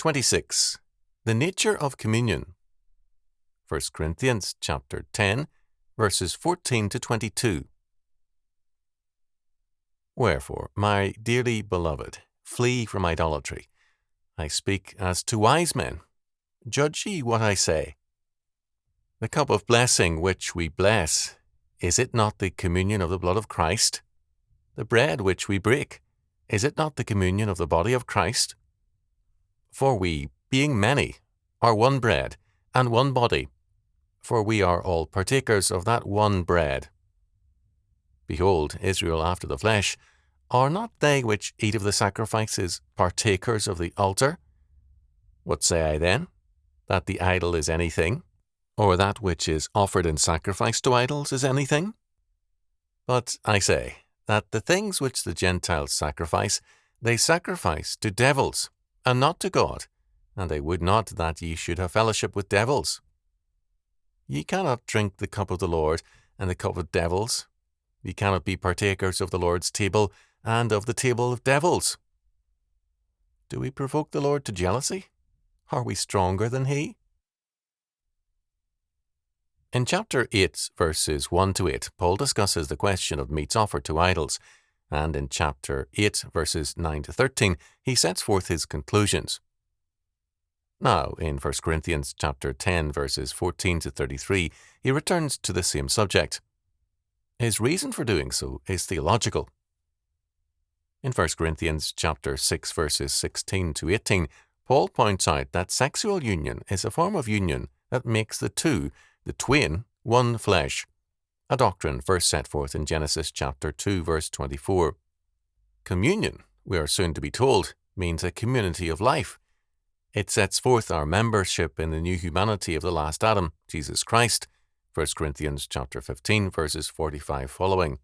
26. The nature of communion. 1 Corinthians chapter 10, verses 14 to 22. Wherefore, my dearly beloved, flee from idolatry. I speak as to wise men. Judge ye what I say. The cup of blessing which we bless, is it not the communion of the blood of Christ? The bread which we break, is it not the communion of the body of Christ? For we, being many, are one bread, and one body, for we are all partakers of that one bread. Behold, Israel after the flesh, are not they which eat of the sacrifices partakers of the altar? What say I then? That the idol is anything, or that which is offered in sacrifice to idols is anything? But I say, that the things which the Gentiles sacrifice, they sacrifice to devils, and not to God, and they would not that ye should have fellowship with devils. Ye cannot drink the cup of the Lord, and the cup of devils. Ye cannot be partakers of the Lord's table, and of the table of devils. Do we provoke the Lord to jealousy? Are we stronger than he? In chapter 8, verses 1 to 8, Paul discusses the question of meats offered to idols, and in chapter 8, verses 9 to 13, he sets forth his conclusions. Now, in 1 Corinthians chapter 10, verses 14 to 33, he returns to the same subject. His reason for doing so is theological. In 1 Corinthians chapter 6, verses 16 to 18, Paul points out that sexual union is a form of union that makes the twain, one flesh, a doctrine first set forth in Genesis chapter 2, verse 24. Communion, we are soon to be told, means a community of life. It sets forth our membership in the new humanity of the last Adam, Jesus Christ, 1 Corinthians chapter 15, verses 45 following.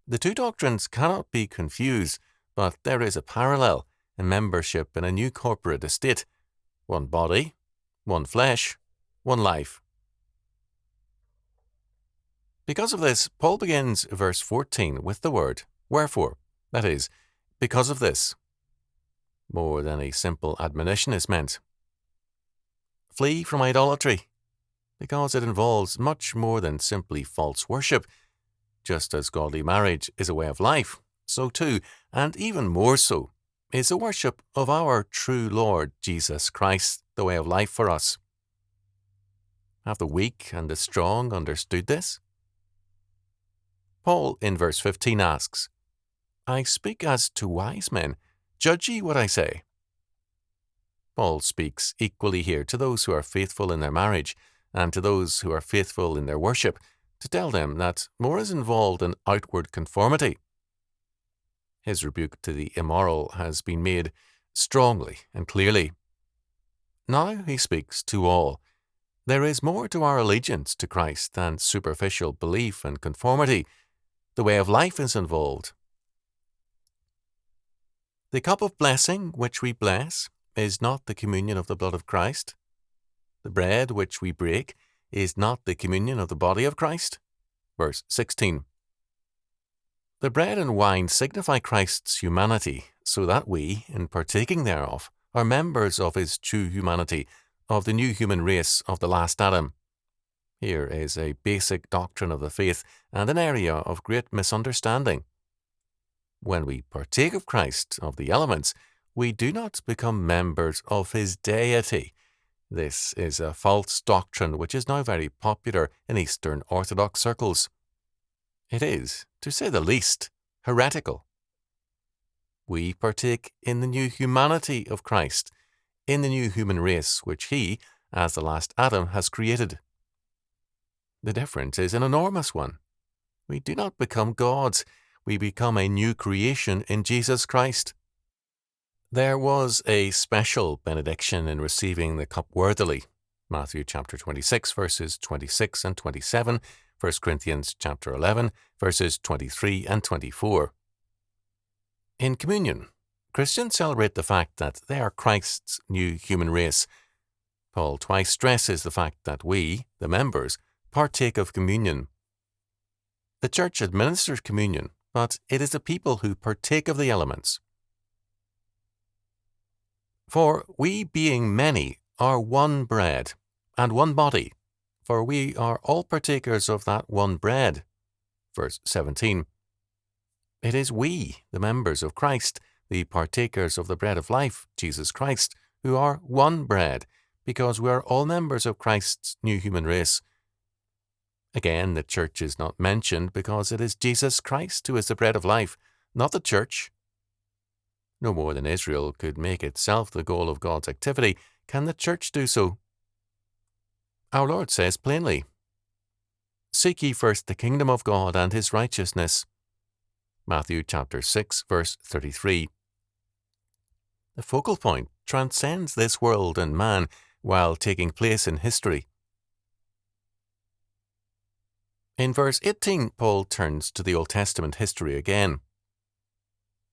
The two doctrines cannot be confused, but there is a parallel in membership in a new corporate estate, one body, one flesh, one life. Because of this, Paul begins verse 14 with the word wherefore, that is, because of this. More than a simple admonition is meant. Flee from idolatry, because it involves much more than simply false worship. Just as godly marriage is a way of life, so too, and even more so, is the worship of our true Lord Jesus Christ the way of life for us. Have the weak and the strong understood this? Paul in verse 15 asks, I speak as to wise men. Judge ye what I say. Paul speaks equally here to those who are faithful in their marriage and to those who are faithful in their worship, to tell them that more is involved in outward conformity. His rebuke to the immoral has been made strongly and clearly. Now he speaks to all. There is more to our allegiance to Christ than superficial belief and conformity. The way of life is involved. The cup of blessing which we bless is not the communion of the blood of Christ. The bread which we break is not the communion of the body of Christ. Verse 16. The bread and wine signify Christ's humanity, so that we, in partaking thereof, are members of his true humanity, of the new human race of the last Adam. Here is a basic doctrine of the faith and an area of great misunderstanding. When we partake of Christ, of the elements, we do not become members of his deity. This is a false doctrine which is now very popular in Eastern Orthodox circles. It is, to say the least, heretical. We partake in the new humanity of Christ, in the new human race which he, as the last Adam, has created. The difference is an enormous one. We do not become gods, we become a new creation in Jesus Christ. There was a special benediction in receiving the cup worthily. Matthew chapter 26, verses 26 and 27, 1 Corinthians chapter 11, verses 23 and 24. In communion, Christians celebrate the fact that they are Christ's new human race. Paul twice stresses the fact that we, the members, partake of communion. The Church administers communion, but it is the people who partake of the elements. For we being many are one bread, and one body, for we are all partakers of that one bread. Verse 17. It is we, the members of Christ, the partakers of the bread of life, Jesus Christ, who are one bread, because we are all members of Christ's new human race. Again, the church is not mentioned because it is Jesus Christ who is the bread of life, not the church. No more than Israel could make itself the goal of God's activity, can the church do so. Our Lord says plainly, "Seek ye first the kingdom of God and his righteousness." Matthew chapter 6, verse 33. The focal point transcends this world and man while taking place in history. In verse 18, Paul turns to the Old Testament history again.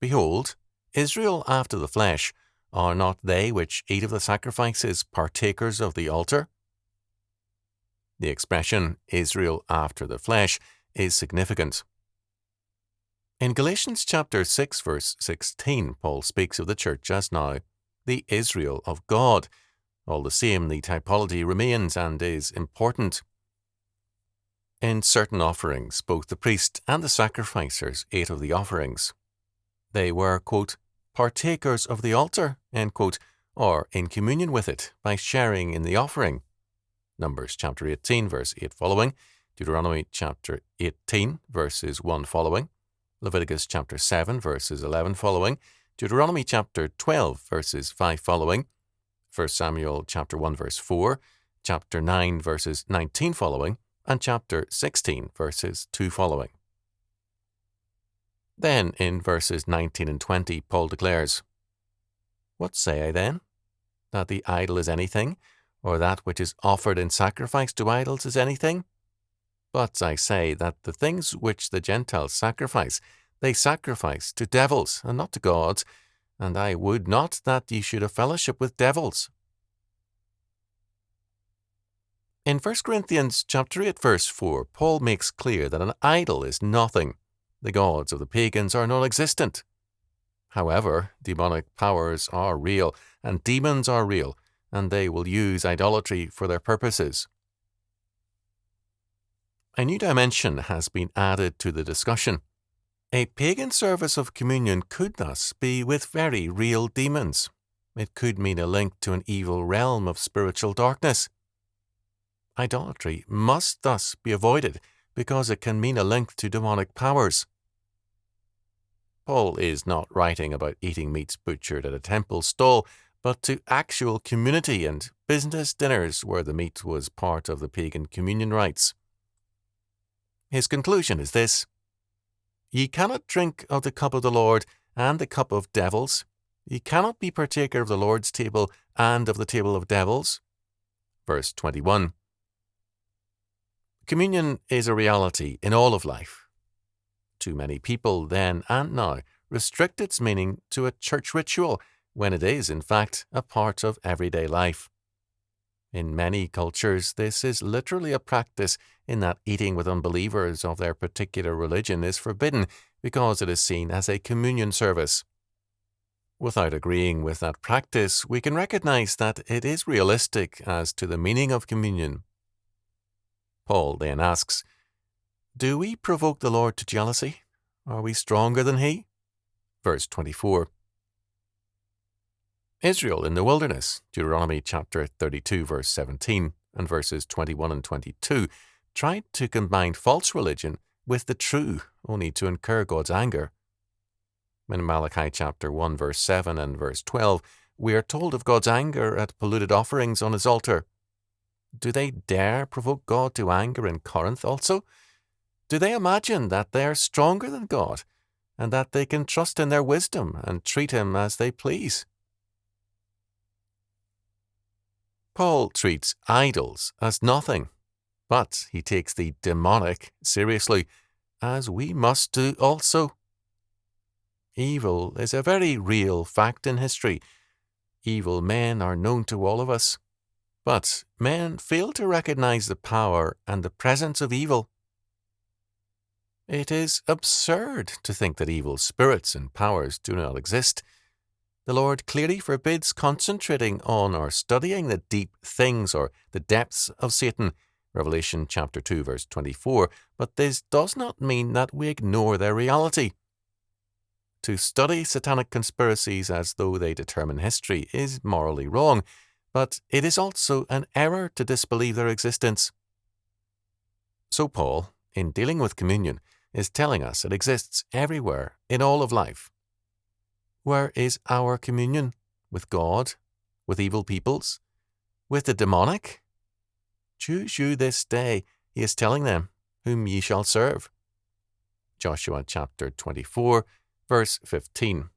"Behold, Israel after the flesh, are not they which eat of the sacrifices partakers of the altar?" The expression, Israel after the flesh, is significant. In Galatians chapter 6, verse 16, Paul speaks of the church as now the Israel of God. All the same, the typology remains and is important. In certain offerings, both the priest and the sacrificers ate of the offerings. They were, quote, partakers of the altar, end quote, or in communion with it by sharing in the offering. Numbers chapter 18, verse 8 following, Deuteronomy chapter 18, verses 1 following, Leviticus chapter 7, verses 11 following, Deuteronomy chapter 12, verses 5 following, 1 Samuel chapter 1, verse 4, chapter 9, verses 19 following, and chapter 16, verses 2 following. Then, in verses 19 and 20, Paul declares, "What say I then? That the idol is anything, or that which is offered in sacrifice to idols is anything? But I say that the things which the Gentiles sacrifice, they sacrifice to devils and not to gods, and I would not that ye should have fellowship with devils." In 1 Corinthians chapter 8, verse 4, Paul makes clear that an idol is nothing. The gods of the pagans are non-existent. However, demonic powers are real, and demons are real, and they will use idolatry for their purposes. A new dimension has been added to the discussion. A pagan service of communion could thus be with very real demons. It could mean a link to an evil realm of spiritual darkness. Idolatry must thus be avoided because it can mean a link to demonic powers. Paul is not writing about eating meats butchered at a temple stall, but to actual community and business dinners where the meat was part of the pagan communion rites. His conclusion is this: "Ye cannot drink of the cup of the Lord and the cup of devils. Ye cannot be partaker of the Lord's table and of the table of devils." Verse 21. Communion is a reality in all of life. Too many people then and now restrict its meaning to a church ritual when it is, in fact, a part of everyday life. In many cultures, this is literally a practice in that eating with unbelievers of their particular religion is forbidden because it is seen as a communion service. Without agreeing with that practice, we can recognize that it is realistic as to the meaning of communion. Paul then asks, "Do we provoke the Lord to jealousy? Are we stronger than he?" Verse 24. Israel in the wilderness, Deuteronomy chapter 32, verse 17, and verses 21 and 22, tried to combine false religion with the true, only to incur God's anger. In Malachi chapter 1, verse 7 and verse 12, we are told of God's anger at polluted offerings on his altar. Do they dare provoke God to anger in Corinth also? Do they imagine that they are stronger than God, and that they can trust in their wisdom and treat him as they please? Paul treats idols as nothing, but he takes the demonic seriously, as we must do also. Evil is a very real fact in history. Evil men are known to all of us, but men fail to recognize the power and the presence of evil. It is absurd to think that evil spirits and powers do not exist. the Lord clearly forbids concentrating on or studying the deep things or the depths of Satan, Revelation chapter 2, verse 24, but this does not mean that we ignore their reality. To study satanic conspiracies as though they determine history is morally wrong, but it is also an error to disbelieve their existence. So Paul, in dealing with communion, is telling us it exists everywhere in all of life. Where is our communion? With God? With evil peoples? With the demonic? Choose you this day, he is telling them, whom ye shall serve. Joshua chapter 24, verse 15.